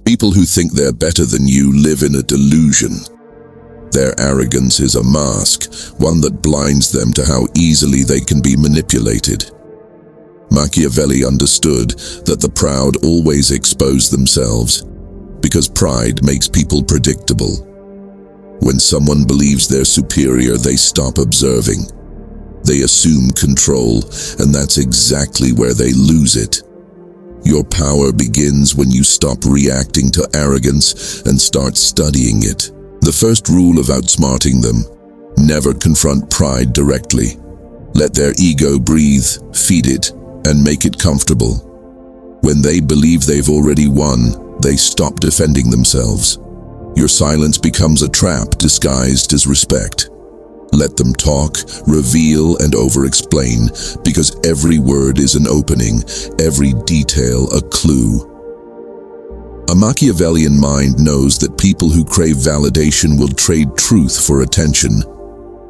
People who think they're better than you live in a delusion. Their arrogance is a mask, one that blinds them to how easily they can be manipulated. Machiavelli understood that the proud always expose themselves, because pride makes people predictable. When someone believes they're superior, they stop observing. They assume control, and that's exactly where they lose it. Your power begins when you stop reacting to arrogance and start studying it. The first rule of outsmarting them: never confront pride directly. Let their ego breathe, feed it, and make it comfortable. When they believe they've already won, they stop defending themselves. Your silence becomes a trap disguised as respect. Let them talk, reveal, and over-explain, because every word is an opening, every detail a clue. A Machiavellian mind knows that people who crave validation will trade truth for attention.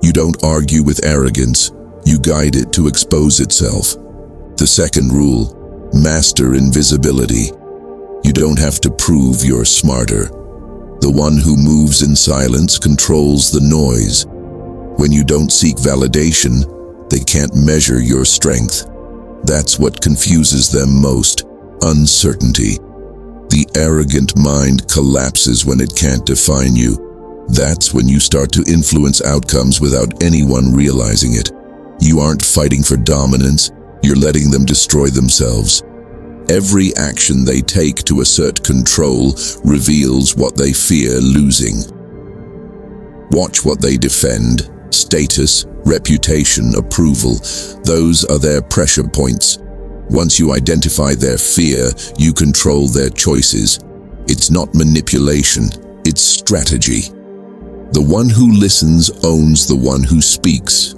You don't argue with arrogance, you guide it to expose itself. The second rule: master invisibility. You don't have to prove you're smarter. The one who moves in silence controls the noise. When you don't seek validation, they can't measure your strength. That's what confuses them most: uncertainty. The arrogant mind collapses when it can't define you. That's when you start to influence outcomes without anyone realizing it. You aren't fighting for dominance, you're letting them destroy themselves. Every action they take to assert control reveals what they fear losing. Watch what they defend: status, reputation, approval. Those are their pressure points. Once you identify their fear, you control their choices. It's not manipulation, it's strategy. The one who listens owns the one who speaks.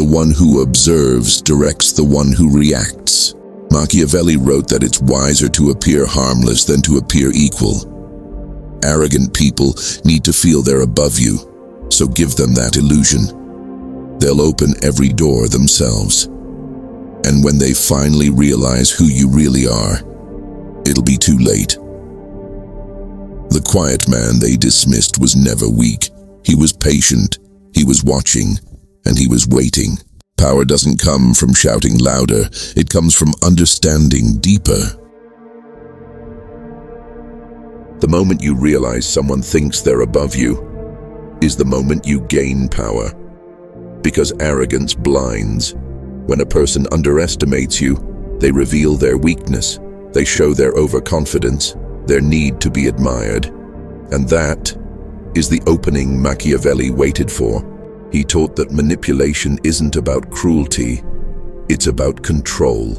The one who observes directs the one who reacts. Machiavelli wrote that it's wiser to appear harmless than to appear equal. Arrogant people need to feel they're above you, so give them that illusion. They'll open every door themselves. And when they finally realize who you really are, it'll be too late. The quiet man they dismissed was never weak. He was patient, he was watching, and he was waiting. Power doesn't come from shouting louder, it comes from understanding deeper. The moment you realize someone thinks they're above you is the moment you gain power. Because arrogance blinds. When a person underestimates you, they reveal their weakness. They show their overconfidence, their need to be admired. And that is the opening Machiavelli waited for. He taught that manipulation isn't about cruelty, it's about control.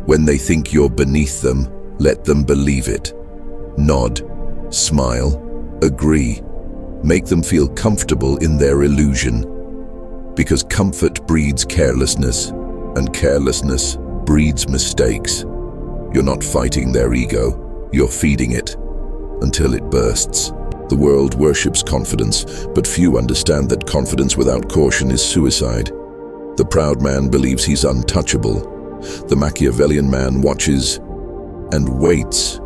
When they think you're beneath them, let them believe it. Nod, smile, agree. Make them feel comfortable in their illusion. Because comfort breeds carelessness, and carelessness breeds mistakes. You're not fighting their ego, you're feeding it until it bursts. The world worships confidence, but few understand that confidence without caution is suicide. The proud man believes he's untouchable. The Machiavellian man watches and waits.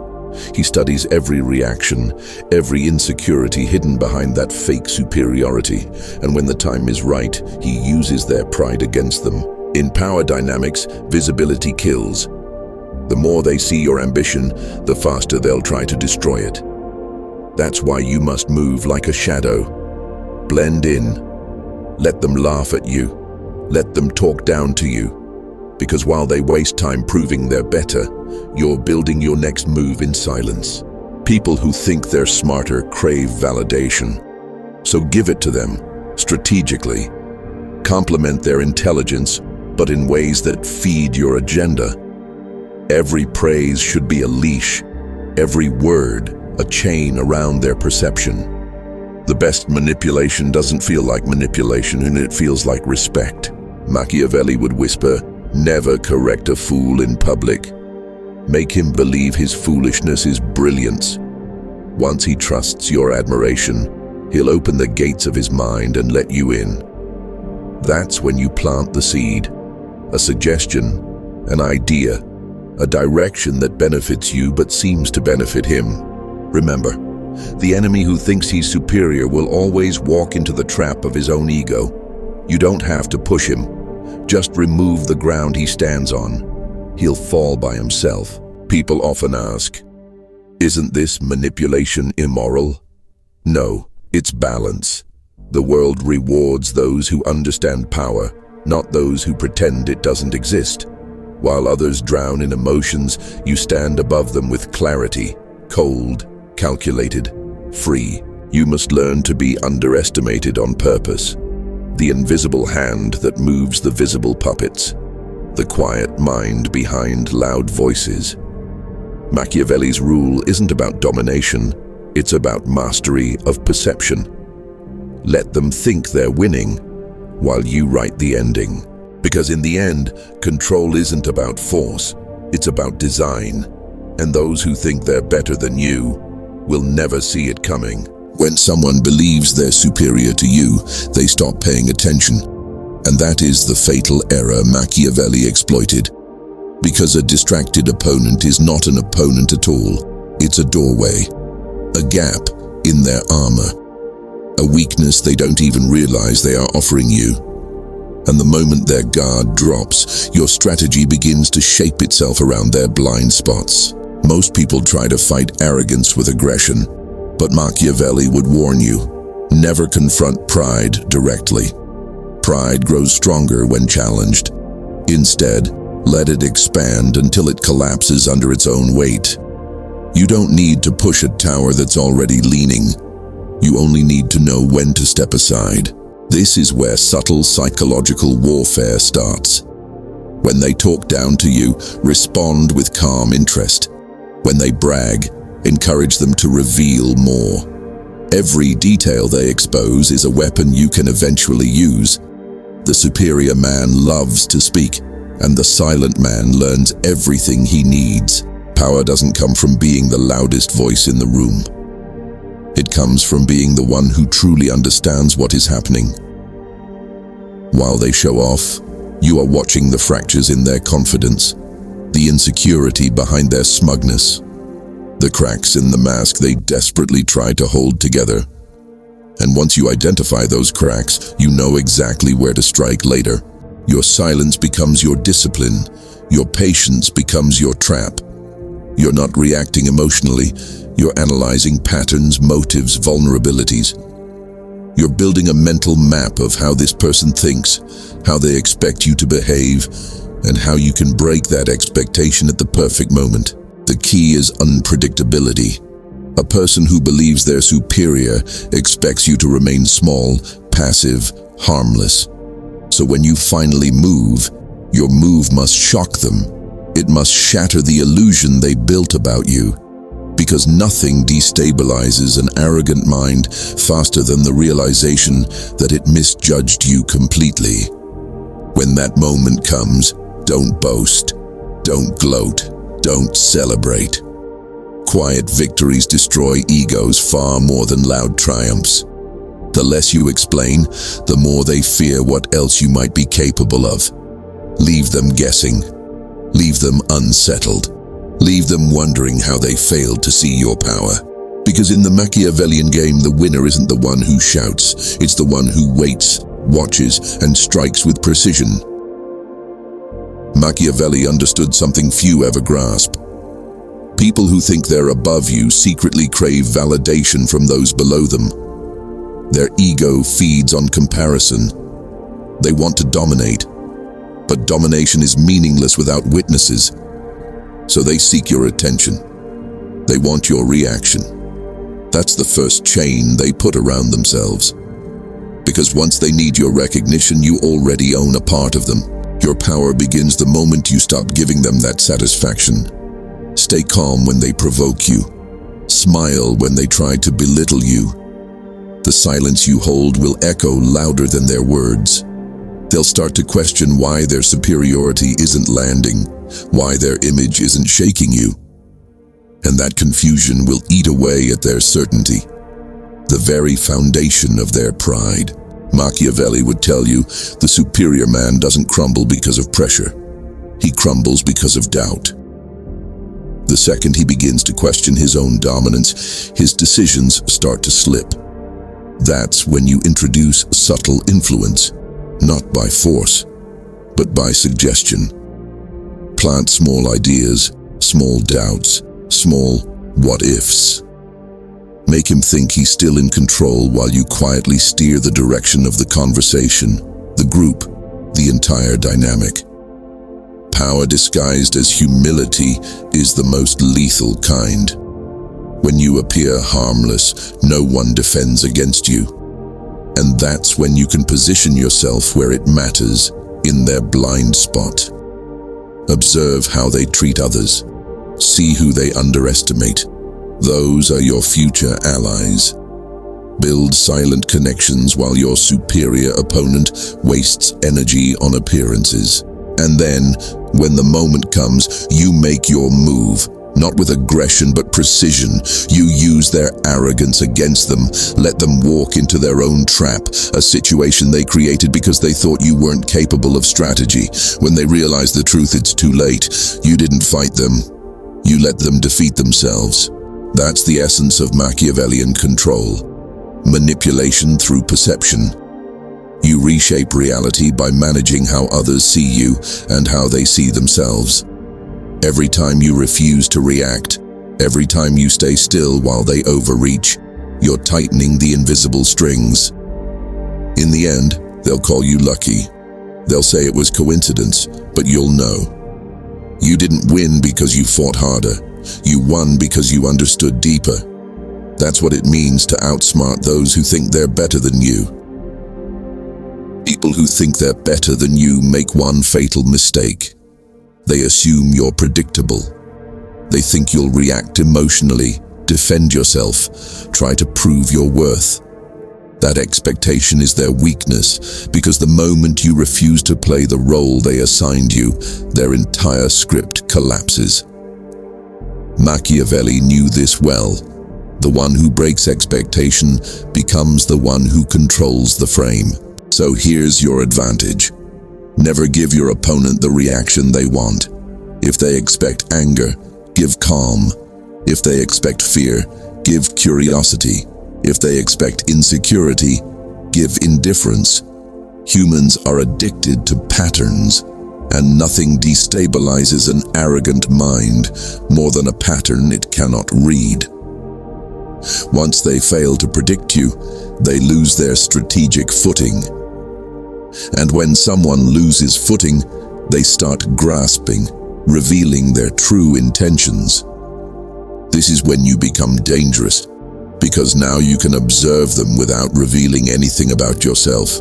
He studies every reaction, every insecurity hidden behind that fake superiority, and when the time is right, he uses their pride against them. In power dynamics, visibility kills. The more they see your ambition, the faster they'll try to destroy it. That's why you must move like a shadow. Blend in. Let them laugh at you. Let them talk down to you. Because while they waste time proving they're better, you're building your next move in silence. People who think they're smarter crave validation. So give it to them, strategically. Compliment their intelligence, but in ways that feed your agenda. Every praise should be a leash, every word a chain around their perception. The best manipulation doesn't feel like manipulation, and it feels like respect. Machiavelli would whisper, "Never correct a fool in public. Make him believe his foolishness is brilliance. Once he trusts your admiration, he'll open the gates of his mind and let you in. That's when you plant the seed, a suggestion, an idea, a direction that benefits you but seems to benefit him. Remember, the enemy who thinks he's superior will always walk into the trap of his own ego. You don't have to push him. Just remove the ground he stands on. He'll fall by himself. People often ask, isn't this manipulation immoral? No, it's balance. The world rewards those who understand power, not those who pretend it doesn't exist. While others drown in emotions, you stand above them with clarity, cold, calculated, free. You must learn to be underestimated on purpose. The invisible hand that moves the visible puppets. The quiet mind behind loud voices. Machiavelli's rule isn't about domination, it's about mastery of perception. Let them think they're winning, while you write the ending. Because in the end, control isn't about force, it's about design. And those who think they're better than you will never see it coming. When someone believes they're superior to you, they stop paying attention. And that is the fatal error Machiavelli exploited. Because a distracted opponent is not an opponent at all. It's a doorway, a gap in their armor, a weakness they don't even realize they are offering you. And the moment their guard drops, your strategy begins to shape itself around their blind spots. Most people try to fight arrogance with aggression, but Machiavelli would warn you, never confront pride directly. Pride grows stronger when challenged. Instead, let it expand until it collapses under its own weight. You don't need to push a tower that's already leaning. You only need to know when to step aside. This is where subtle psychological warfare starts. When they talk down to you, respond with calm interest. When they brag, encourage them to reveal more. Every detail they expose is a weapon you can eventually use. The superior man loves to speak, and the silent man learns everything he needs. Power doesn't come from being the loudest voice in the room. It comes from being the one who truly understands what is happening. While they show off, you are watching the fractures in their confidence, the insecurity behind their smugness, the cracks in the mask they desperately try to hold together. And once you identify those cracks, you know exactly where to strike later. Your silence becomes your discipline. Your patience becomes your trap. You're not reacting emotionally. You're analyzing patterns, motives, vulnerabilities. You're building a mental map of how this person thinks, how they expect you to behave, and how you can break that expectation at the perfect moment. The key is unpredictability. A person who believes they're superior expects you to remain small, passive, harmless. So when you finally move, your move must shock them. It must shatter the illusion they built about you. Because nothing destabilizes an arrogant mind faster than the realization that it misjudged you completely. When that moment comes, don't boast, don't gloat, don't celebrate. Quiet victories destroy egos far more than loud triumphs. The less you explain, the more they fear what else you might be capable of. Leave them guessing. Leave them unsettled. Leave them wondering how they failed to see your power. Because in the Machiavellian game, the winner isn't the one who shouts, it's the one who waits, watches, and strikes with precision. Machiavelli understood something few ever grasp. People who think they're above you secretly crave validation from those below them. Their ego feeds on comparison. They want to dominate, but domination is meaningless without witnesses. So they seek your attention. They want your reaction. That's the first chain they put around themselves. Because once they need your recognition, you already own a part of them. Your power begins the moment you stop giving them that satisfaction. Stay calm when they provoke you. Smile when they try to belittle you. The silence you hold will echo louder than their words. They'll start to question why their superiority isn't landing, why their image isn't shaking you. And that confusion will eat away at their certainty, the very foundation of their pride. Machiavelli would tell you, the superior man doesn't crumble because of pressure. He crumbles because of doubt. The second he begins to question his own dominance, his decisions start to slip. That's when you introduce subtle influence, not by force, but by suggestion. Plant small ideas, small doubts, small what-ifs. Make him think he's still in control while you quietly steer the direction of the conversation, the group, the entire dynamic. Power disguised as humility is the most lethal kind. When you appear harmless, no one defends against you. And that's when you can position yourself where it matters, in their blind spot. Observe how they treat others. See who they underestimate. Those are your future allies. Build silent connections while your superior opponent wastes energy on appearances. And then, when the moment comes, you make your move, not with aggression but precision. You use their arrogance against them, let them walk into their own trap, a situation they created because they thought you weren't capable of strategy. When they realize the truth, it's too late. You didn't fight them. You let them defeat themselves. That's the essence of Machiavellian control. Manipulation through perception. You reshape reality by managing how others see you and how they see themselves. Every time you refuse to react, every time you stay still while they overreach, you're tightening the invisible strings. In the end, they'll call you lucky. They'll say it was coincidence, but you'll know. You didn't win because you fought harder. You won because you understood deeper. That's what it means to outsmart those who think they're better than you. People who think they're better than you make one fatal mistake. They assume you're predictable. They think you'll react emotionally, defend yourself, try to prove your worth. That expectation is their weakness, because the moment you refuse to play the role they assigned you, their entire script collapses. Machiavelli knew this well. The one who breaks expectation becomes the one who controls the frame. So here's your advantage. Never give your opponent the reaction they want. If they expect anger, give calm. If they expect fear, give curiosity. If they expect insecurity, give indifference. Humans are addicted to patterns, and nothing destabilizes an arrogant mind more than a pattern it cannot read. Once they fail to predict you, they lose their strategic footing. And when someone loses footing, they start grasping, revealing their true intentions. This is when you become dangerous, because now you can observe them without revealing anything about yourself.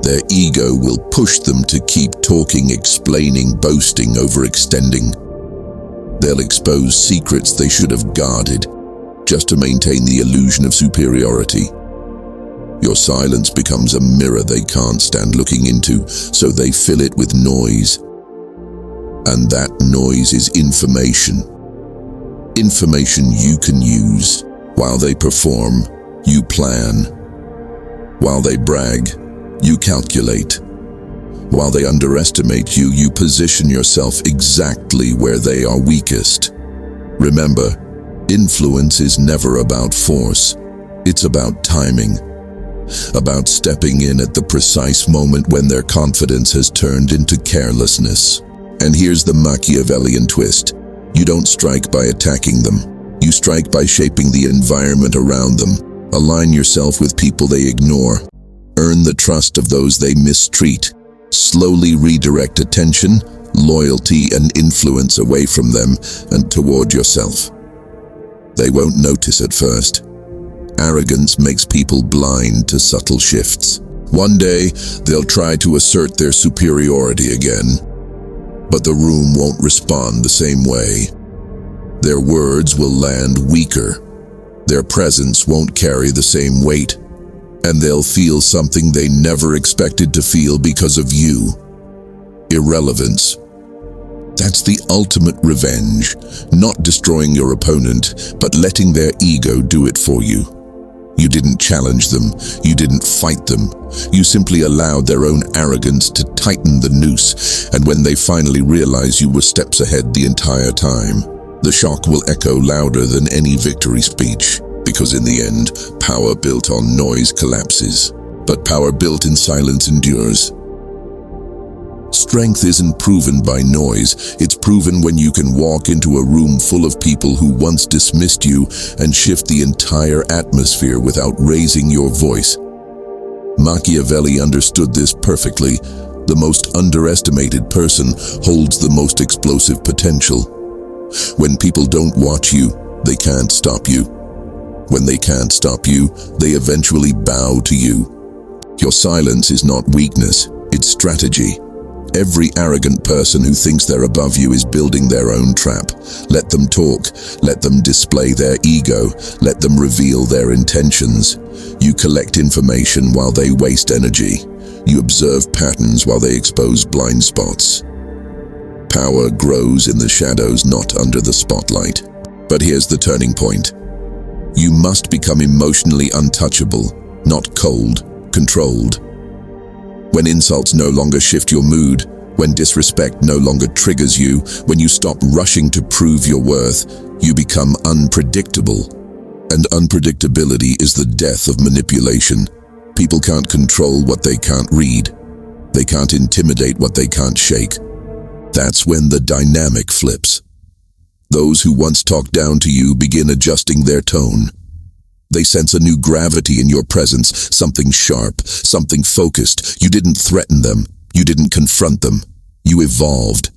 Their ego will push them to keep talking, explaining, boasting, overextending. They'll expose secrets they should have guarded, just to maintain the illusion of superiority. Your silence becomes a mirror they can't stand looking into, so they fill it with noise. And that noise is information. Information you can use. While they perform, you plan. While they brag, you calculate. While they underestimate you, you position yourself exactly where they are weakest. Remember, influence is never about force. It's about timing. About stepping in at the precise moment when their confidence has turned into carelessness. And here's the Machiavellian twist. You don't strike by attacking them. You strike by shaping the environment around them. Align yourself with people they ignore. Earn the trust of those they mistreat. Slowly redirect attention, loyalty, and influence away from them and toward yourself. They won't notice at first. Arrogance makes people blind to subtle shifts. One day, they'll try to assert their superiority again, but the room won't respond the same way. Their words will land weaker. Their presence won't carry the same weight, and they'll feel something they never expected to feel because of you. Irrelevance. That's the ultimate revenge, not destroying your opponent, but letting their ego do it for you. You didn't challenge them, you didn't fight them. You simply allowed their own arrogance to tighten the noose, and when they finally realized you were steps ahead the entire time, The shock will echo louder than any victory speech, because in the end, power built on noise collapses, but power built in silence endures. Strength isn't proven by noise, it's proven when you can walk into a room full of people who once dismissed you and shift the entire atmosphere without raising your voice. Machiavelli understood this perfectly. The most underestimated person holds the most explosive potential. When people don't watch you, they can't stop you. When they can't stop you, they eventually bow to you. Your silence is not weakness, it's strategy. Every arrogant person who thinks they're above you is building their own trap. Let them talk, let them display their ego, let them reveal their intentions. You collect information while they waste energy. You observe patterns while they expose blind spots. Power grows in the shadows, not under the spotlight. But here's the turning point. You must become emotionally untouchable, not cold, controlled. When insults no longer shift your mood, when disrespect no longer triggers you, when you stop rushing to prove your worth, you become unpredictable. And unpredictability is the death of manipulation. People can't control what they can't read. They can't intimidate what they can't shake. That's when the dynamic flips. Those who once talked down to you begin adjusting their tone. They sense a new gravity in your presence, something sharp, something focused. You didn't threaten them. You didn't confront them. You evolved.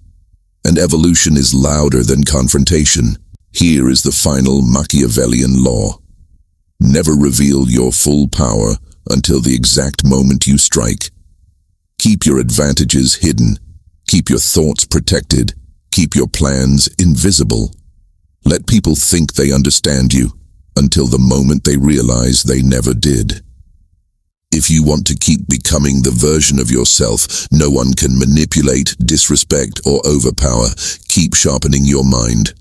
And evolution is louder than confrontation. Here is the final Machiavellian law. Never reveal your full power until the exact moment you strike. Keep your advantages hidden. Keep your thoughts protected. Keep your plans invisible. Let people think they understand you until the moment they realize they never did. If you want to keep becoming the version of yourself no one can manipulate, disrespect, or overpower, keep sharpening your mind.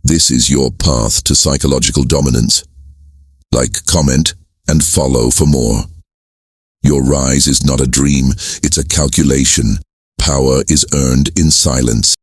This is your path to psychological dominance. Like, comment, and follow for more. Your rise is not a dream, it's a calculation. Power is earned in silence.